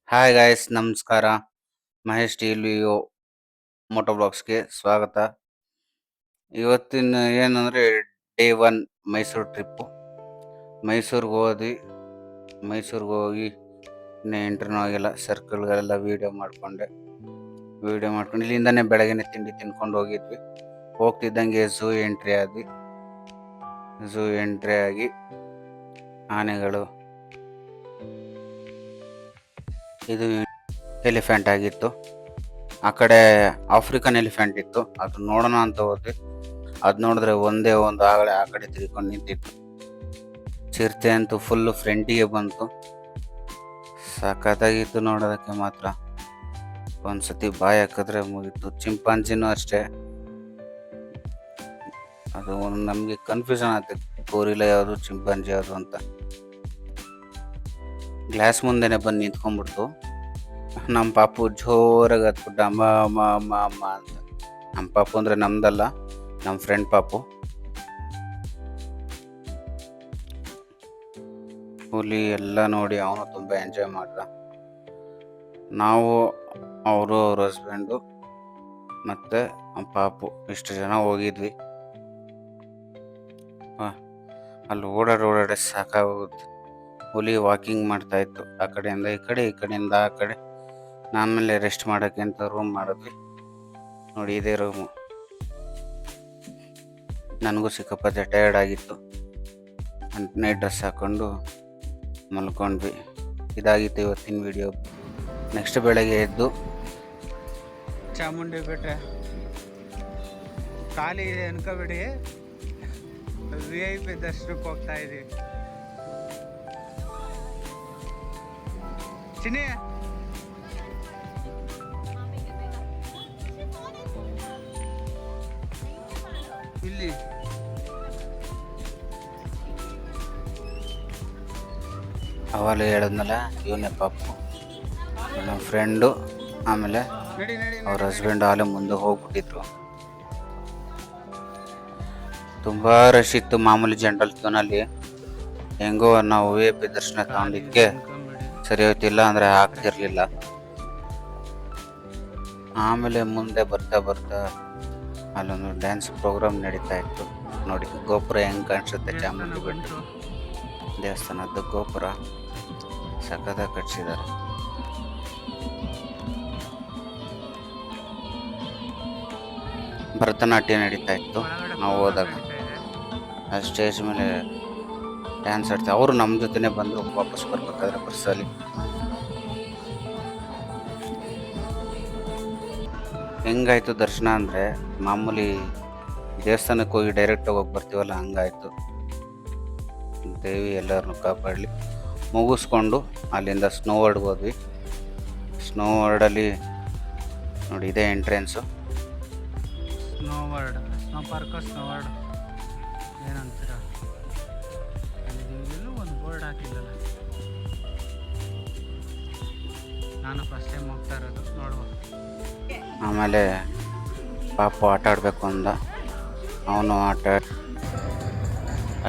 Hi guys, ನಮಸ್ಕಾರ. Mahesh ಟಿವಿಯೋ Moto ಬ್ಲಾಗ್ಸ್ಗೆ ಸ್ವಾಗತ. ಇವತ್ತಿನ ಏನಂದ್ರೆ ಡೇ 1 ಮೈಸೂರು ಟ್ರಿಪ್ಪು. ಮೈಸೂರಿಗೆ ಹೋಗಿ ಇನ್ನೂ ಎಂಟ್ರಿನೂ ಆಗಿಲ್ಲ. ಸರ್ಕಲ್ಗಳೆಲ್ಲ ವೀಡಿಯೋ ಮಾಡ್ಕೊಂಡು ಇಲ್ಲಿಂದಾನೆ ಬೆಳಗ್ಗೆನೆ ತಿಂಡಿ ತಿನ್ಕೊಂಡು ಹೋಗಿದ್ವಿ. ಹೋಗ್ತಿದ್ದಂಗೆ ಝೂ ಎಂಟ್ರಿ ಆಗಿ ಆನೆಗಳು, ಇದು ಎಲಿಫೆಂಟ್ ಆಗಿತ್ತು. ಆ ಕಡೆ ಆಫ್ರಿಕನ್ ಎಲಿಫೆಂಟ್ ಇತ್ತು. ಅದು ನೋಡೋಣ ಅಂತ ಹೋದ್ವಿ. ಅದು ನೋಡಿದ್ರೆ ಒಂದೇ ಒಂದು ಆಗಲೇ ಆ ಕಡೆ ತಿರ್ಕೊಂಡು ನಿಂತಿತ್ತು. ಚಿರತೆ ಅಂತೂ ಫುಲ್ಲು ಫ್ರಂಟಿಗೆ ಬಂತು. ಸಖತ್ತಾಗಿತ್ತು ನೋಡೋದಕ್ಕೆ ಮಾತ್ರ. ಒಂದ್ಸತಿ ಬಾಯಿ ಹಾಕಿದ್ರೆ ಮುಗೀತು. ಚಿಂಪಾಂಜಿನೂ ಅಷ್ಟೇ. ಅದು ನಮಗೆ ಕನ್ಫ್ಯೂಷನ್ ಆಗುತ್ತೆ, ಗೋರಿಲ್ಲ ಯಾವುದು ಚಿಂಪಾಂಜಿ ಯಾವುದು ಅಂತ. ಗ್ಲಾಸ್ ಮುಂದೆನೆ ಬಂದು ನಿಂತ್ಕೊಂಡ್ಬಿಡ್ತು. ನಮ್ಮ ಪಾಪು ಜೋರಾಗಿ ಹತ್ಬಿಟ್ಟ ಅಮ್ಮ ಅಮ್ಮ ಅಮ್ಮ ಅಮ್ಮ ಅಂತ. ನಮ್ಮ ಪಾಪು ಅಂದರೆ ನಮ್ದಲ್ಲ, ನಮ್ಮ ಫ್ರೆಂಡ್ ಪಾಪು. ಹುಲಿ ಎಲ್ಲ ನೋಡಿ ಅವನು ತುಂಬ ಎಂಜಾಯ್ ಮಾಡ್ದ. ನಾವು ಅವರು, ಅವ್ರ ಹಸ್ಬೆಂಡು ಮತ್ತು ನಮ್ಮ ಪಾಪು ಇಷ್ಟು ಜನ ಹೋಗಿದ್ವಿ. ಅಲ್ಲಿ ಓಡಾಡಿ ಸಾಕಾಗೋಗುತ್ತೆ. ಹುಲಿ ವಾಕಿಂಗ್ ಮಾಡ್ತಾ ಇತ್ತು, ಆ ಕಡೆಯಿಂದ ಈ ಕಡೆ, ಈ ಕಡೆಯಿಂದ ಆ ಕಡೆ. ಆಮೇಲೆ ರೆಸ್ಟ್ ಮಾಡೋಕ್ಕೆ ಅಂತ ರೂಮ್ ಮಾಡಿದ್ವಿ. ನೋಡಿ, ಇದೇ ರೂಮು. ನನಗೂ ಸಿಕ್ಕಾಪಟ್ಟೆ ಟಯರ್ಡ್ ಆಗಿತ್ತು. ನೈಟ್ ಡ್ರೆಸ್ ಹಾಕ್ಕೊಂಡು ಮಲ್ಕೊಂಡ್ವಿ. ಇದಾಗಿತ್ತು ಇವತ್ತಿನ ವಿಡಿಯೋ. ನೆಕ್ಸ್ಟ್ ಬೆಳಗ್ಗೆ ಎದ್ದು ಚಾಮುಂಡಿ ಬೆಟ್ಟ ಖಾಲಿ ಇದೆ ಅನ್ಕೋಬೇಡಿ, VIP ದರ್ಶನಕ್ಕೆ ಹೋಗ್ತಾ ಇದೀವಿ. ಚಿನ್ನಿ, ಇಲ್ಲಿ ಅವಾಗಲೇ ಹೇಳಿದ್ನಲ್ಲ, ಇವನೇ ಪಾಪು ನಮ್ಮ ಫ್ರೆಂಡು. ಆಮೇಲೆ ಅವ್ರ ಹಸ್ಬೆಂಡ್ ಆಲೇ ಮುಂದೆ ಹೋಗ್ಬಿಟ್ಟಿದ್ರು. ತುಂಬ ರಶ್ ಇತ್ತು. ಮಾಮೂಲಿ ಜನರಲ್ ಕ್ಯೂನಲ್ಲಿ ಹೆಂಗೋ ನಾವು VIP ದರ್ಶನ ತಗೊಂಡಿದ್ದಕ್ಕೆ ಸರಿ ಹೋಯ್ತಿಲ್ಲ ಅಂದರೆ ಆಗ್ತಿರ್ಲಿಲ್ಲ. ಆಮೇಲೆ ಮುಂದೆ ಬರ್ತಾ ಅಲ್ಲೊಂದು ಡ್ಯಾನ್ಸ್ ಪ್ರೋಗ್ರಾಮ್ ನಡೀತಾ ಇತ್ತು. ನೋಡಿ, ಗೋಪುರ ಹೆಂಗೆ ಕಾಣಿಸುತ್ತೆ, ಚಾಮುಂಡಿ ಬೆಟ್ಟ ದೇವಸ್ಥಾನದ್ದು ಗೋಪುರ ಸಖತ್ತಾಗಿ ಕಟ್ಸಿದ್ದಾರೆ. ಭರತನಾಟ್ಯ ನಡೀತಾ ಇತ್ತು ನಾವು ಹೋದಾಗ. ಆ ಸ್ಟೇಜ್ ಮೇಲೆ ಡ್ಯಾನ್ಸ್ ಆಡ್ತಾರೆ. ಅವರು ನಮ್ಮ ಜೊತೆನೇ ಬಂದು ವಾಪಸ್ ಬರ್ಬೇಕಾದ್ರೆ ಬಸ್ಸಲ್ಲಿ. ಹೆಂಗಾಯ್ತು ದರ್ಶನ ಅಂದರೆ, ಮಾಮೂಲಿ ದೇವಸ್ಥಾನಕ್ಕೆ ಹೋಗಿ ಡೈರೆಕ್ಟಾಗಿ ಹೋಗಿ ಬರ್ತೀವಲ್ಲ, ಹಂಗಾಯ್ತು. ದೇವಿ ಎಲ್ಲರನ್ನೂ ಕಾಪಾಡಲಿ. ಮುಗಿಸ್ಕೊಂಡು ಅಲ್ಲಿಂದ ಸ್ನೋ ವರ್ಡ್ಗೆ ಹೋದ್ವಿ. ಸ್ನೋ ವರ್ಡಲ್ಲಿ ನೋಡಿ, ಇದೇ ಎಂಟ್ರೆನ್ಸು. ಸ್ನೋ ಪಾರ್ಕ್, ಸ್ನೋ ವರ್ಡ್ ಏನಂತೀರ? ಎಲ್ಲೂ ಒಂದು ಬೋರ್ಡ್ ಹಾಕಿಲ್ಲಲ್ಲ. ನಾನು ಫಸ್ಟ್ ಟೈಮ್ ಹೋಗ್ತಾ ಇರೋದು, ನೋಡುವ. ಆಮೇಲೆ ಪಾಪು ಆಟ ಆಡಬೇಕು ಅಂದ. ಅವನು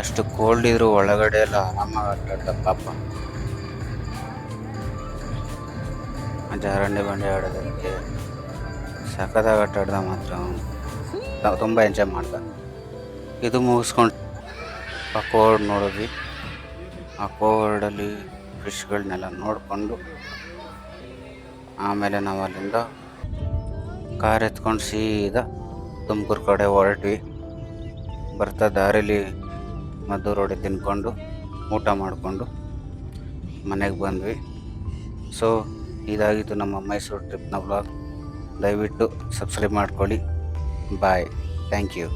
ಅಷ್ಟು ಕೋಲ್ಡ್ ಇದ್ರು ಒಳಗಡೆ ಎಲ್ಲ ಆರಾಮಾಗಿ ಆಟ ಆಡ್ದ ಪಾಪ. ಜಾರಂಡೆ ಬಂಡೆ ಆಡೋದಕ್ಕೆ ಸಖತ್ತಾಗಿ ಆಟ ಆಡ್ದ ಮಾತ್ರ. ಅವನು ತುಂಬ ಎಂಜಾಯ್ ಮಾಡ್ದ. ಇದು ಮುಗಿಸ್ಕೊಂಡು ಆ ಕೋರ್ಡ್ ನೋಡಿದ್ವಿ. ಆ ಕೋರ್ಡಲ್ಲಿ ಫಿಶ್ಗಳನ್ನೆಲ್ಲ ನೋಡಿಕೊಂಡು ಆಮೇಲೆ ನಾವು ಅಲ್ಲಿಂದ ಕಾರ್ ಎತ್ಕೊಂಡು ಸೀದಾ ತುಮಕೂರು ಕಡೆ ಹೊರಟ್ವಿ. ಬರ್ತಾ ದಾರಿಲಿ ಮದ್ದು ರೋಡಿ ತಿನ್ಕೊಂಡು ಊಟ ಮಾಡಿಕೊಂಡು ಮನೆಗೆ ಬಂದ್ವಿ. ಸೊ ಇದಾಗಿತ್ತು ನಮ್ಮ ಮೈಸೂರು ಟ್ರಿಪ್ನ ವ್ಲಾಗ್. ದಯವಿಟ್ಟು ಸಬ್ಸ್ಕ್ರೈಬ್ ಮಾಡ್ಕೊಳ್ಳಿ. ಬಾಯ್. Thank you.